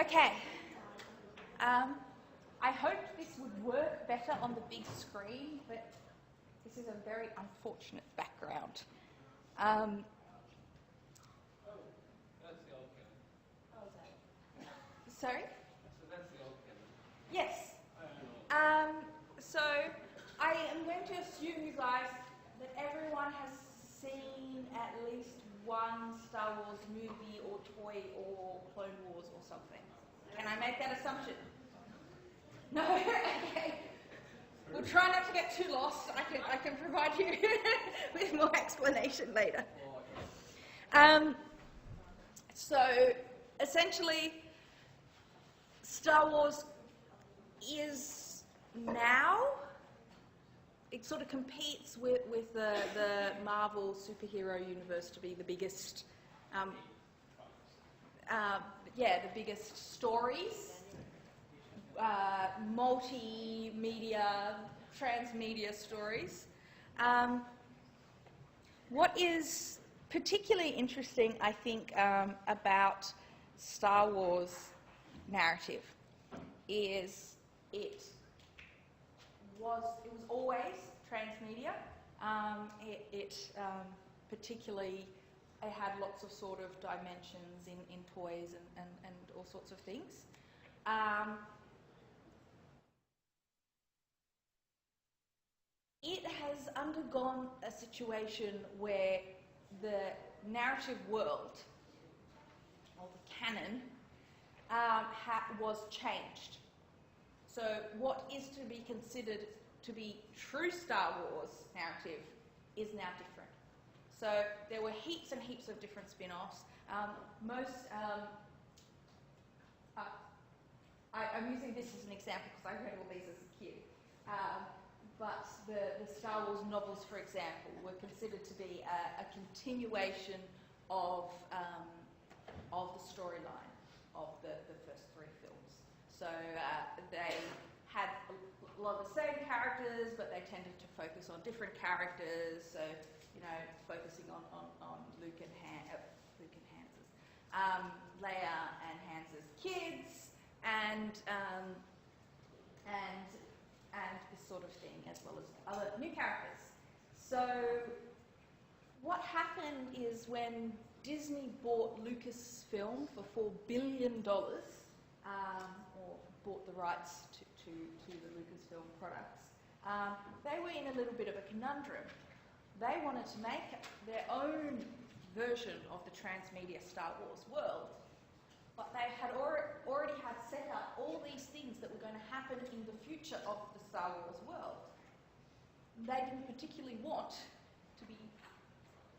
Okay. I hoped this would work better on the big screen, but this is a very unfortunate background. Sorry? So that's the old Kevin. Yes. So I am going to assume, you guys, that everyone has seen at least one Star Wars movie or toy or Clone Wars or something. Can I make that assumption? No? Okay. We'll try not to get too lost. I can provide you with more explanation later. So essentially, Star Wars is now, it sort of competes with the Marvel superhero universe to be the biggest, the biggest stories, multimedia, transmedia stories. What is particularly interesting, I think, about Star Wars narrative is it was always transmedia. Particularly, it had lots of sort of dimensions in toys and all sorts of things. It has undergone a situation where the narrative world, or the canon, was changed. So what is to be considered to be true Star Wars narrative is now different. So there were heaps and heaps of different spin-offs. I'm using this as an example because I read all these as a kid. But the Star Wars novels, for example, were considered to be a continuation of the storyline of the first three films. So they had a lot of the same characters, but they tended to focus on different characters. So, you know, focusing on Luke and Hans's, Leia and Hans's kids, and this sort of thing, as well as other new characters. So what happened is when Disney bought Lucasfilm for $4 billion, or bought the rights to the Lucasfilm products, they were in a little bit of a conundrum. They wanted to make their own version of the transmedia Star Wars world, but they had already had set up all these things that were going to happen in the future of the Star Wars world. They didn't particularly want to be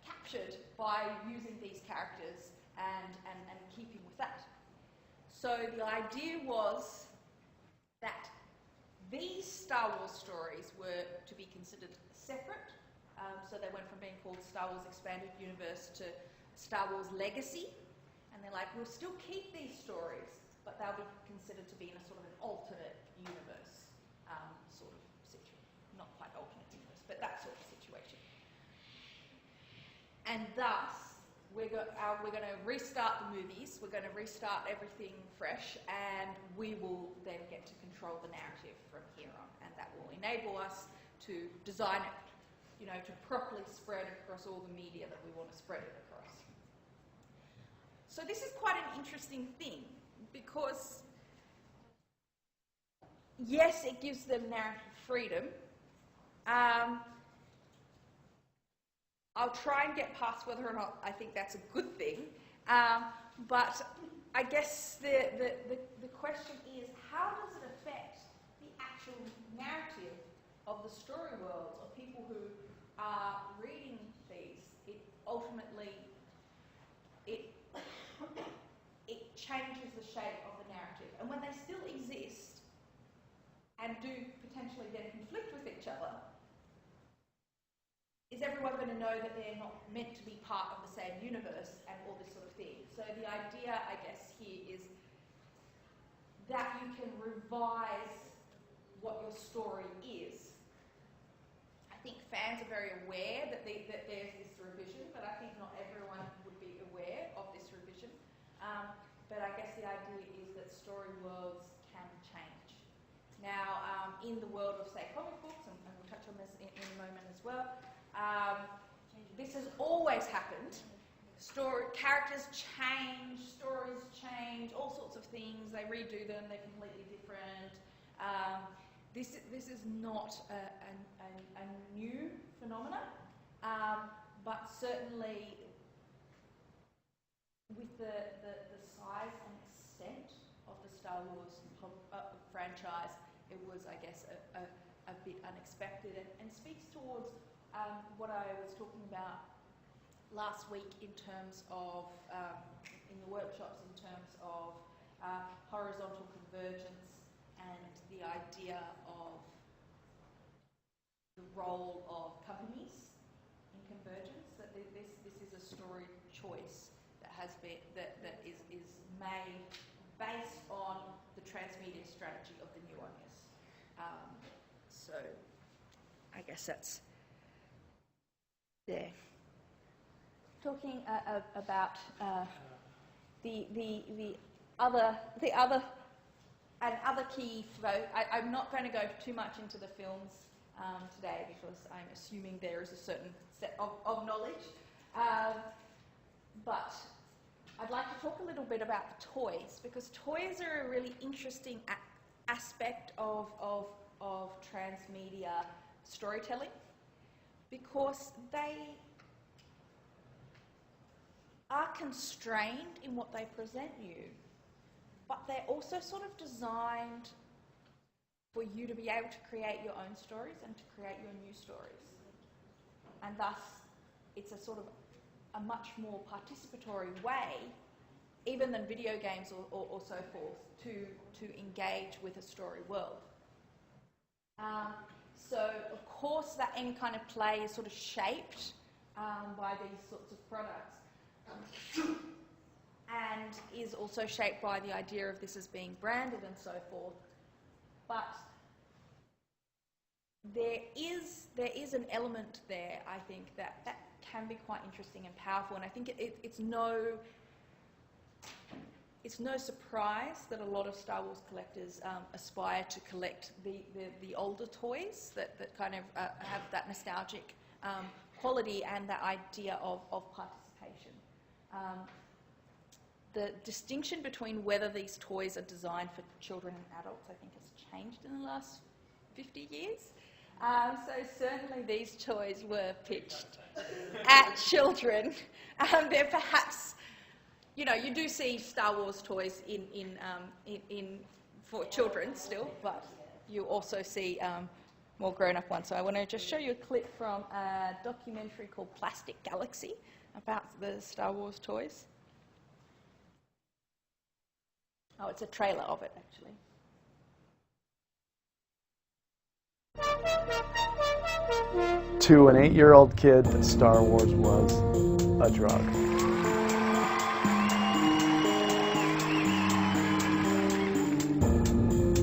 captured by using these characters and keeping with that. So the idea was that these Star Wars stories were to be considered separate. So they went from being called Star Wars Expanded Universe to Star Wars Legacy. And they're like, we'll still keep these stories, but they'll be considered to be in a sort of an alternate universe sort of situation. Not quite alternate universe, but that sort of situation. And thus, we're going to restart the movies, we're going to restart everything fresh, and we will then get to control the narrative from here on. And that will enable us to design it, you know, to properly spread across all the media that we want to spread it across. So this is quite an interesting thing because, yes, it gives them narrative freedom. I'll try and get past whether or not I think that's a good thing. But I guess the question is, how does it affect the actual narrative of the story worlds of people who are reading these? It ultimately, it changes the shape of the narrative. And when they still exist and do potentially then conflict with each other, is everyone going to know that they're not meant to be part of the same universe and all this sort of thing? So the idea, I guess, here is that you can revise what your story is. I think fans are very aware that there's this revision, but I think not everyone would be aware of this revision. But I guess the idea is that story worlds can change. Now, in the world of, say, comic books, and we'll touch on this in a moment as well, this has always happened. Characters change, stories change, all sorts of things. They redo them, they're completely different. This is not a new phenomenon, but certainly with the size and extent of the Star Wars franchise, it was, I guess, a bit unexpected, and speaks towards what I was talking about last week in terms of, in the workshops, in terms of horizontal convergence and the idea of the role of companies in convergence. That this is a story choice that has been that is made based on the transmedia strategy of the new owners. So I guess that's there. Talking about the other key flow. I'm not going to go too much into the films today because I'm assuming there is a certain set of knowledge. But I'd like to talk a little bit about the toys, because toys are a really interesting aspect of transmedia storytelling, because they are constrained in what they present you, but they're also sort of designed for you to be able to create your own stories and to create your new stories. And thus, it's a sort of a much more participatory way, even than video games or so forth, to engage with a story world. So, of course, that any kind of play is sort of shaped by these sorts of products. And is also shaped by the idea of this as being branded and so forth. But there is an element there, I think, that can be quite interesting and powerful. And I think it's no surprise that a lot of Star Wars collectors aspire to collect the older toys that kind of have that nostalgic quality and that idea of participation. The distinction between whether these toys are designed for children and adults, I think, has changed in the last 50 years. So certainly these toys were pitched at children. They're perhaps, you know, you do see Star Wars toys in for children still, but you also see more grown-up ones. So I want to just show you a clip from a documentary called Plastic Galaxy about the Star Wars toys. Oh, it's a trailer of it, actually. To an 8-year-old kid, Star Wars was a drug.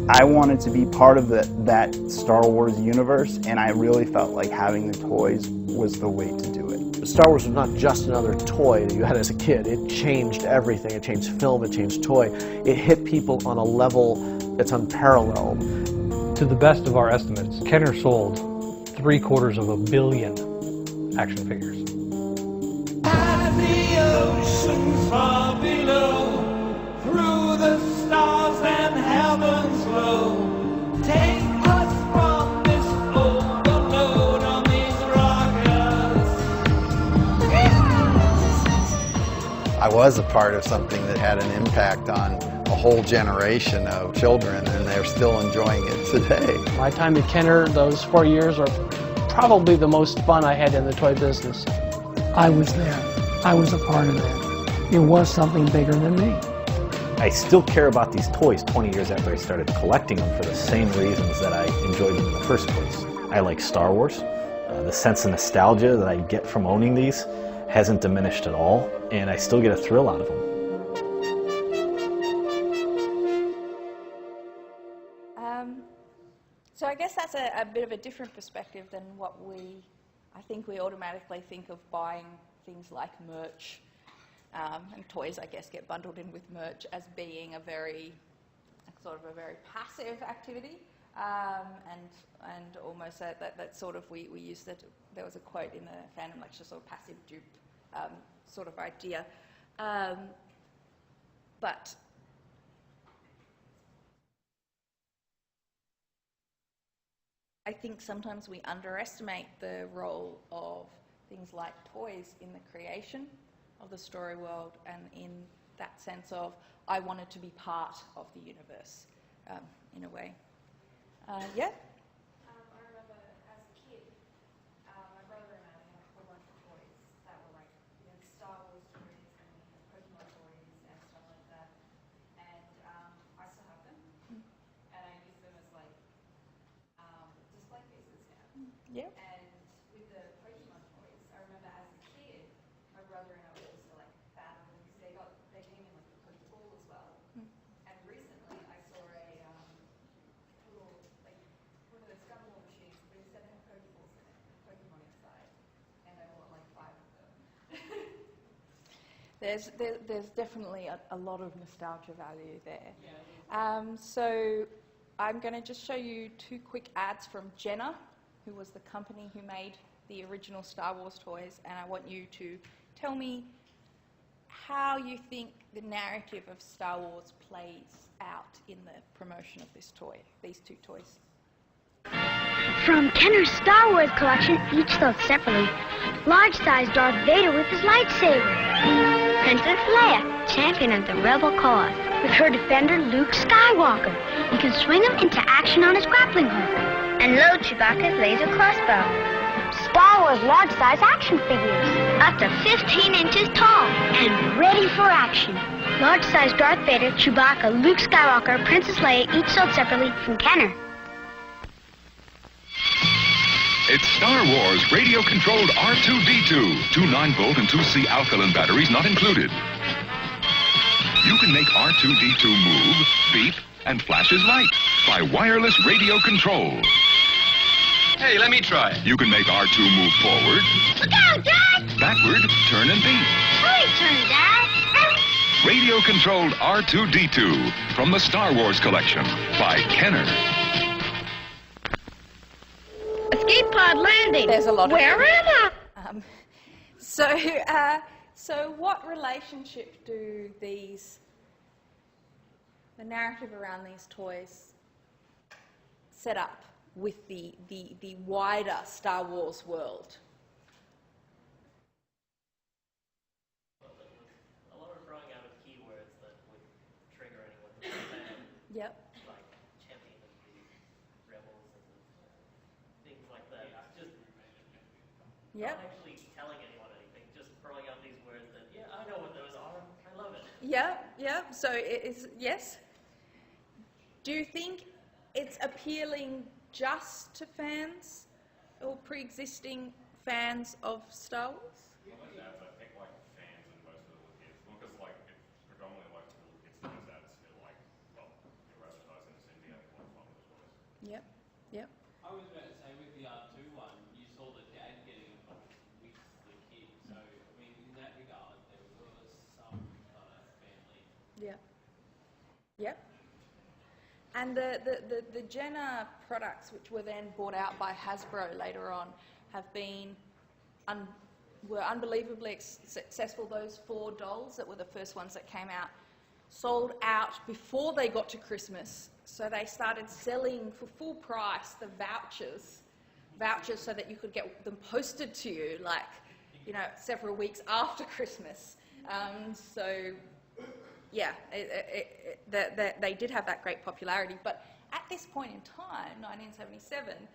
I wanted to be part of that Star Wars universe, and I really felt like having the toys was the way to do it. Star Wars was not just another toy that you had as a kid. It changed everything. It changed film, it changed toy. It hit people on a level that's unparalleled. To the best of our estimates, Kenner sold 750 million action figures. As the oceans far below, through the stars and heavens low, take us from this overload on these rockets. I was a part of something that had an impact on a whole generation of children, and they're still enjoying it today. My time at Kenner, those 4 years, are probably the most fun I had in the toy business. I was there. I was a part of that. It was something bigger than me. I still care about these toys 20 years after I started collecting them for the same reasons that I enjoyed them in the first place. I like Star Wars. The sense of nostalgia that I get from owning these hasn't diminished at all, and I still get a thrill out of them. So I guess that's a bit of a different perspective than what I think we automatically think of buying things like merch, and toys, I guess, get bundled in with merch as being a very sort of a very passive activity, and almost that sort of, we used that, there was a quote in the fandom lecture, sort of passive dupe sort of idea. But I think sometimes we underestimate the role of things like toys in the creation of the story world, and in that sense of, I wanted to be part of the universe, in a way. Yeah? I remember as a kid, my brother and I had a whole bunch of toys that were like, Star Wars toys and Pokemon toys and stuff like that. And I still have them. And I use them as like display pieces now. Yeah. And with the Pokemon toys, I remember as a kid, my brother and I would also like battle because they came in like a Pokeball as well. And recently I saw a little, like, one of those gumball machines, but instead it had Pokeballs in it, with Pokemon inside. And I bought like 5 of them. There's definitely a lot of nostalgia value there. So I'm going to just show you 2 quick ads from Jenna, who was the company who made the original Star Wars toys, and I want you to tell me how you think the narrative of Star Wars plays out in the promotion of this toy, these 2 toys. From Kenner's Star Wars collection, each sold separately. Large-sized Darth Vader with his lightsaber. Princess Leia, champion of the rebel cause, with her defender Luke Skywalker. You can swing him into action on his grappling hook. And load Chewbacca's laser crossbow. Star Wars large-size action figures, up to 15 inches tall and ready for action. Large-size Darth Vader, Chewbacca, Luke Skywalker, Princess Leia, each sold separately from Kenner. It's Star Wars radio-controlled R2-D2. 2 9-volt and 2 C alkaline batteries not included. You can make R2-D2 move, beep, and flash his light by wireless radio control. Hey, let me try it. You can make R2 move forward. Look out, Dad! Backward, turn and beep. Hurry, turn, Dad! Radio-controlled R2-D2 from the Star Wars collection by Kenner. Escape pod landing. There's a lot. Where am I? So what relationship do the narrative around these toys set up with the wider Star Wars world? A lot of throwing out of keywords that would trigger anyone to fan. Yep. Like champion of the rebels and things like that. It's just Yep. not actually telling anyone anything, just throwing out these words that, yeah, I know what those are. I love it. Yeah. So it's yes. Do you think it's appealing just to fans or pre-existing fans of Star Wars? I think like fans and most of the kids, because like it's predominantly like little kids things that feel like, well, you're advertising this India, like fun as well. Yep. I was about to say with the R2 one, you saw the dad getting involved with the kid. So I mean, in that regard, there was some family. Yep. And the Jenna products, which were then bought out by Hasbro later on, have been were unbelievably successful. Those 4 dolls that were the first ones that came out sold out before they got to Christmas. So they started selling for full price the vouchers so that you could get them posted to you, like, several weeks after Christmas. So. Yeah, they did have that great popularity, but at this point in time, 1977,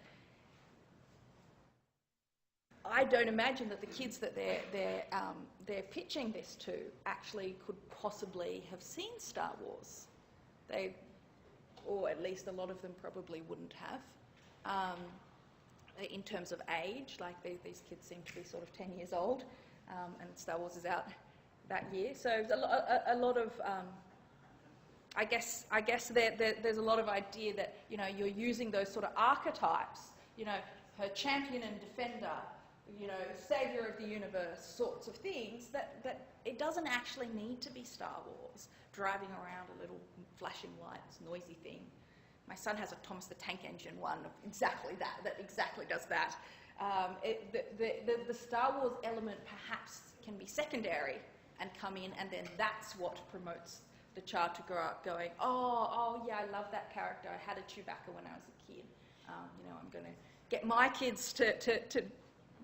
I don't imagine that the kids that they're pitching this to actually could possibly have seen Star Wars. Or at least a lot of them probably wouldn't have. In terms of age, like these kids seem to be sort of 10 years old, and Star Wars is out that year. So a lot of, I guess there's a lot of idea that, you're using those sort of archetypes, her champion and defender, savior of the universe sorts of things, that it doesn't actually need to be Star Wars driving around a little flashing lights, noisy thing. My son has a Thomas the Tank Engine one of exactly that exactly does that. The Star Wars element perhaps can be secondary and come in, and then that's what promotes the child to grow up going, oh yeah, I love that character. I had a Chewbacca when I was a kid. You know, I'm going to get my kids to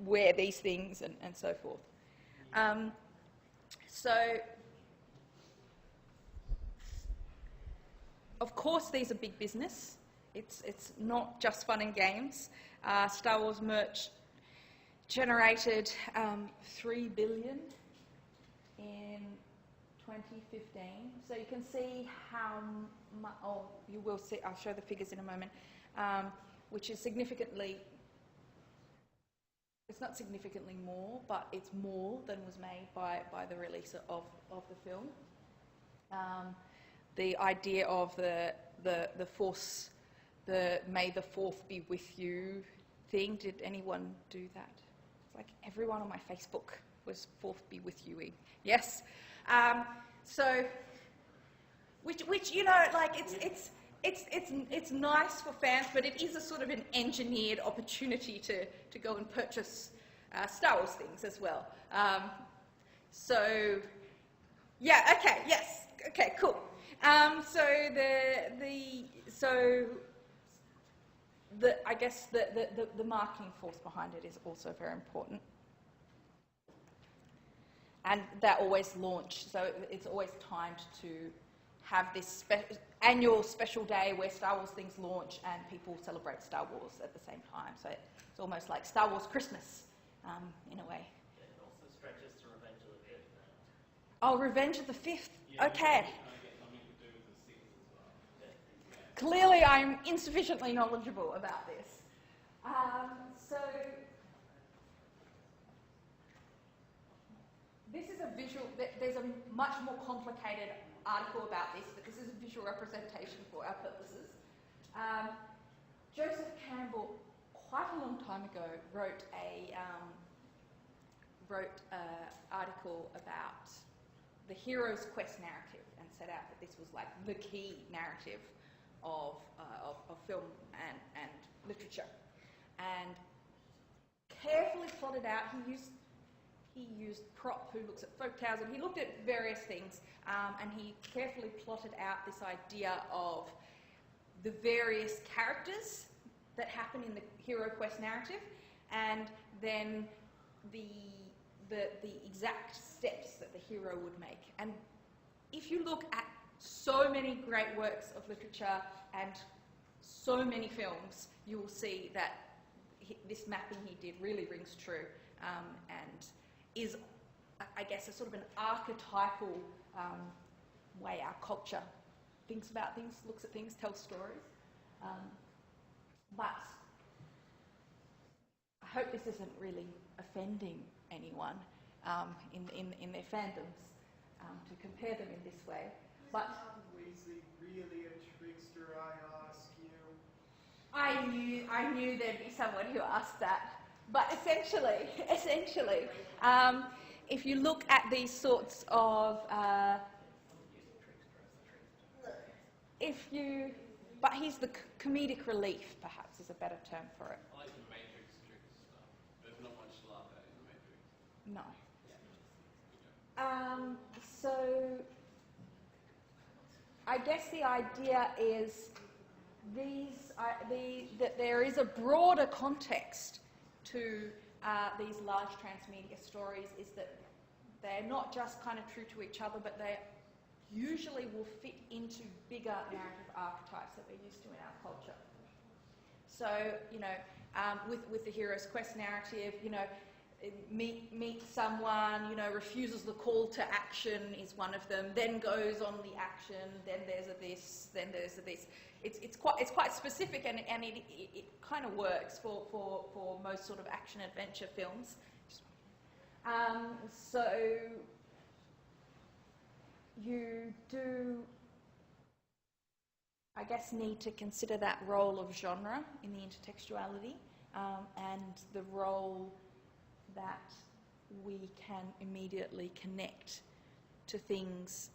wear these things and so forth. So, of course, these are big business. It's not just fun and games. Star Wars merch generated $3 billion in 2015. So you can see how much, oh, you will see, I'll show the figures in a moment, which is significantly, it's not significantly more, but it's more than was made by the release of the film. The idea of the Force, the May the 4th be with you thing, did anyone do that? It's like everyone on my Facebook was 4th be with you-ing. Yes? So, which you know, like it's nice for fans, but it is a sort of an engineered opportunity to go and purchase Star Wars things as well. So, yeah, okay, yes, okay, cool. I guess the marketing force behind it is also very important. And that always launch, so it's always timed to have this annual special day where Star Wars things launch and people celebrate Star Wars at the same time. So it's almost like Star Wars Christmas, in a way. Yeah, it also stretches to Revenge of the 5th now. Oh, Revenge of the 5th. Yeah, okay. Clearly, I'm insufficiently knowledgeable about this. So this is a visual. There's a much more complicated article about this, but this is a visual representation for our purposes. Joseph Campbell, quite a long time ago, wrote an article about the hero's quest narrative and set out that this was like the key narrative of film and literature, and carefully plotted out. He used Prop, who looks at folk tales, and he looked at various things, and he carefully plotted out this idea of the various characters that happen in the hero quest narrative, and then the exact steps that the hero would make. And if you look at so many great works of literature and so many films, you will see that this mapping he did really rings true, and is, I guess, a sort of an archetypal way our culture thinks about things, looks at things, tells stories. But I hope this isn't really offending anyone in their fandoms to compare them in this way. But Weasley really a trickster, I ask you? I knew there'd be someone who asked that. But essentially, if you look at these sorts of, but he's the comedic relief, perhaps, is a better term for it. I like the Matrix tricks stuff. There's not much love out in the Matrix. No. So I guess the idea is that there is a broader context to these large transmedia stories, is that they're not just kind of true to each other, but they usually will fit into bigger narrative archetypes that we're used to in our culture. So, you know, with the hero's quest narrative, you know, meet someone, you know, refuses the call to action is one of them, then goes on the action, then there's a this, then there's a this. It's quite specific, and it kind of works for most sort of action adventure films. So you do, I guess, need to consider that role of genre in the intertextuality, and the role that we can immediately connect to things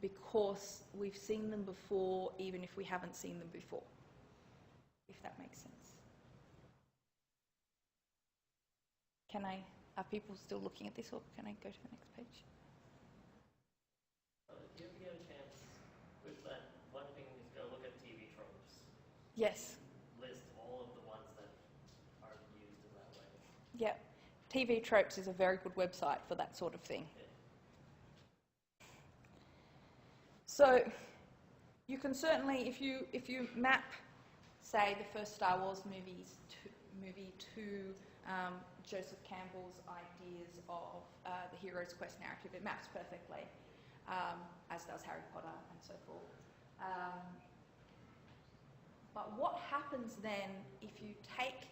because we've seen them before, even if we haven't seen them before, if that makes sense. Are people still looking at this, or can I go to the next page? Do you ever get a chance with that one thing is go look at TV tropes? Yes. List all of the ones that are used in that way. Yeah. TV Tropes is a very good website for that sort of thing. Yeah. So you can certainly, if you map, say, the first Star Wars movie to Joseph Campbell's ideas of the hero's quest narrative, it maps perfectly, as does Harry Potter and so forth. But what happens then if you take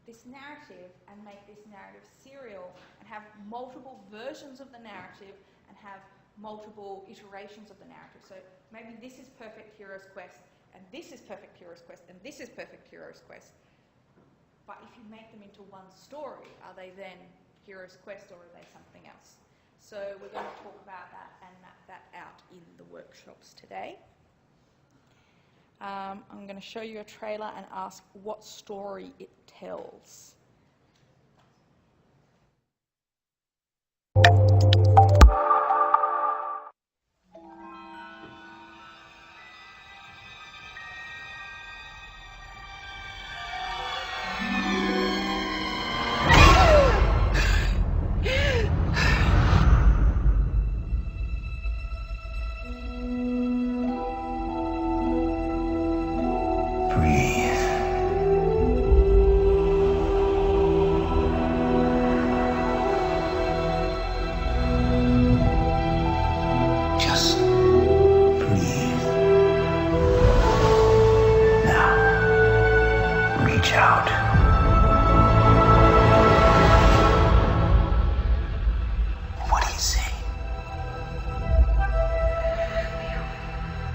this narrative and make this narrative serial and have multiple versions of the narrative and have multiple iterations of the narrative? So maybe this is Perfect Hero's Quest, and this is Perfect Hero's Quest, and this is Perfect Hero's Quest. But if you make them into one story, are they then Hero's Quest, or are they something else? So we're going to talk about that and map that out in the workshops today. I'm going to show you a trailer and ask what story it tells.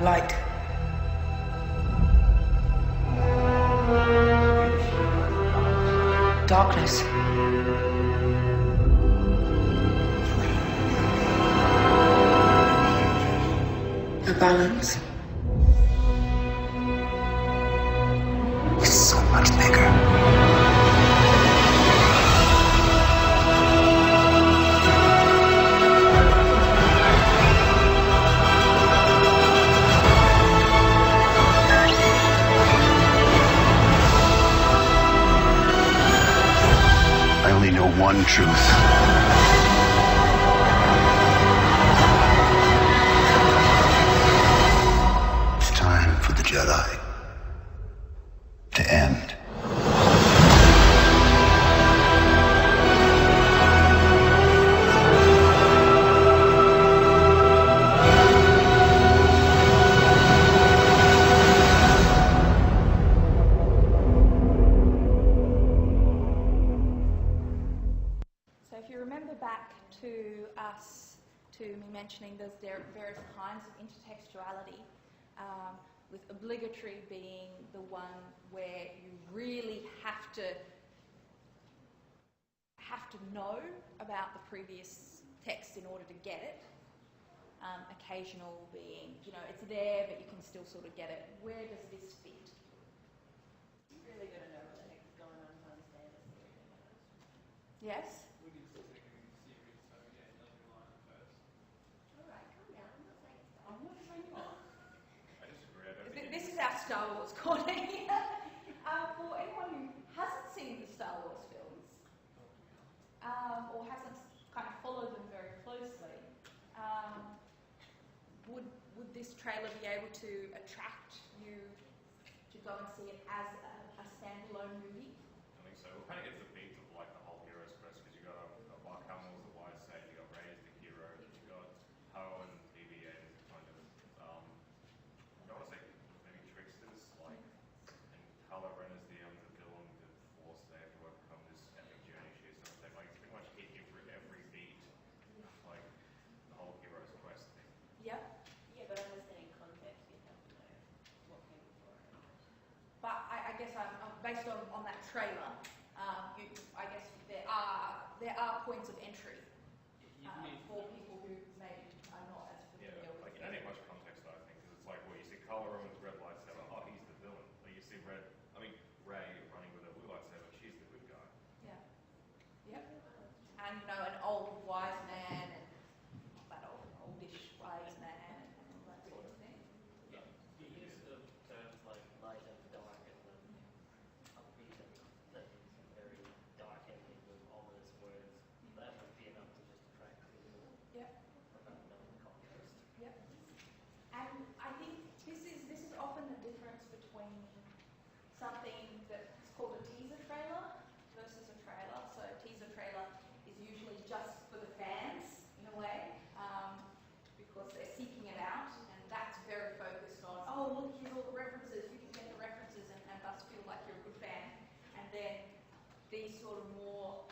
Light. Darkness. A balance. It's so much bigger. One truth. It's time for the Jedi to end. Mentioning there's various kinds of intertextuality, with obligatory being the one where you really have to know about the previous text in order to get it. Occasional being, it's there, but you can still sort of get it. Where does this fit? You really got to know what the heck is going on to understand this series. Yes? This is our Star Wars corner here. For anyone who hasn't seen the Star Wars films, or hasn't kind of followed them very closely, would this trailer be able to attract you to go and see it as a standalone movie? I think so. It kind of gets the beats of like the whole Hero's Quest, because you got Mark Hamill's the wise sage, you got Rey as the hero, you got Poe and BB-8 as kind of I want to say maybe tricksters, like, and Kylo Ren is the villain, the Force they have to overcome this epic journey she is. So they like pretty much hit you through every beat, like the whole Hero's Quest thing. Yep. Yeah, but understanding context, you have to know what came before. But I guess based on that trailer, I guess there are points of entry for people who maybe are not as familiar with. Like in any find, you know, an old wise man and that oldish wise man and all that sort of thing. Yeah. You use the terms like light and dark and then upbeat and then very dark ending with ominous words. That would be enough to just attract people. Yep. Without knowing context. Yep. And I think this is often the difference between something that's called a teaser trailer versus a trailer. So a teaser trailer is usually just for the fans in a way, because they're seeking it out, and that's very focused on, oh look, here's all the references, you can get the references and thus feel like you're a good fan. And then these sort of more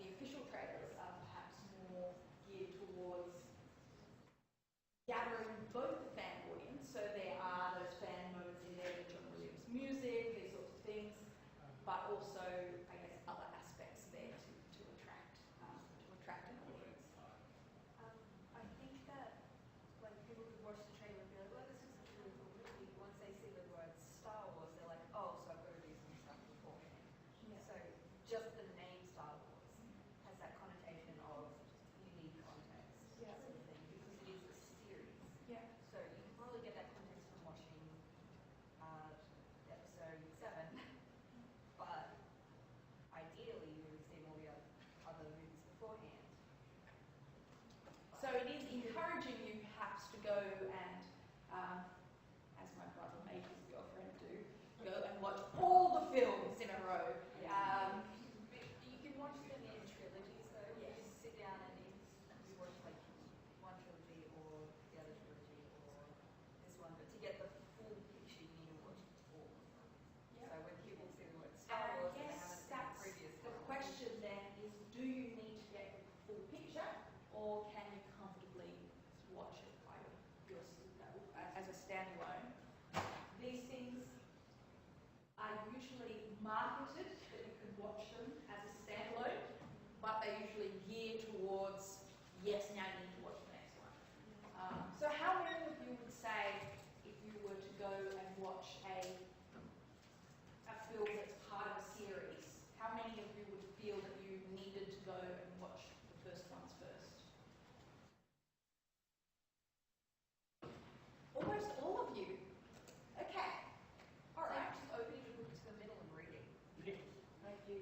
the official trailers are perhaps more geared towards gathering both the fan audience, so there are those fan modes in there with John Williams' music, these sorts of things, but also, I guess, other aspects there to attract an audience. I think that like people could watch the trailer and be like, well, this is a really cool movie. Once they see the word Star Wars, they're like, oh, so I've got to do some stuff beforehand. Yeah. So just the name Star Wars has that connotation of unique context Yeah. sort of thing, because it is a series. Yeah. So you can probably get that context from watching episode 7, but ideally you would have seen all the other movies beforehand. So it is encouraging you perhaps to go and, as my brother made his girlfriend do, go and watch all the films in a row. You can watch them in trilogies though. Yes. You sit down and you watch like one trilogy or the other trilogy or this one, but to get the full picture you need to watch all of them. So when people see the word Star And I Wars and they guess haven't seen the that's previous the film. question then is, do you need to get the full picture, or can you comfortably watch it by yourself as a standalone? These things are usually marketed that you can watch them as a standalone, but they usually gear towards, yes, now you need to watch the next one. So how many of you would say, if you were to go and watch a film that's part of a series, how many of you would feel that you needed to go and watch the first ones first? Almost all of you. Okay. All right. Just opening a book to the middle and reading. Like you.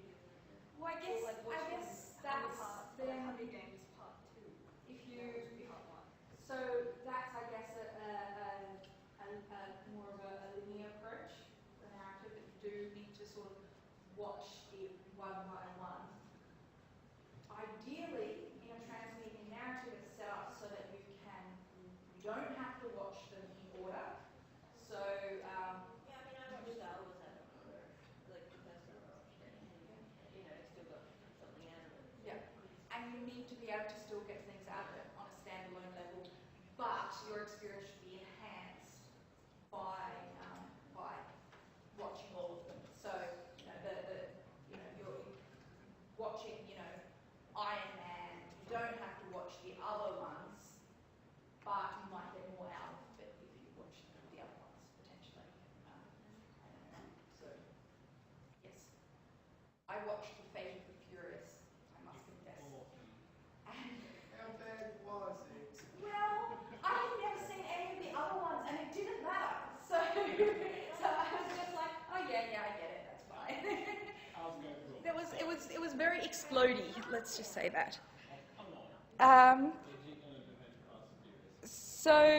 Well, I guess that's then. Hunger Games Part 2. If you. Part 1. So that's, I guess, more of a linear approach, the narrative, that you do need to sort of watch it one by one. Ideally, in a transmedia narrative, it's set up so that you don't have to watch them in order. So, I watched Star Wars out of order, like the first one I watched it, and still got something out of it. yeah, and you need to be able to still get things out of it on a standalone level, but your experience should be enhanced by watching all of them. So, you're watching, Iron Man. You don't have to watch the other ones, but you might get more out of it if you watch the other ones potentially. So, yes, I watched The Fate of the Furious, I must confess. And How bad was it? well, I had never seen any of the other ones, and it didn't matter. So I was just like, oh yeah, I get it. That's fine. It was very explodey. Let's just say that. So.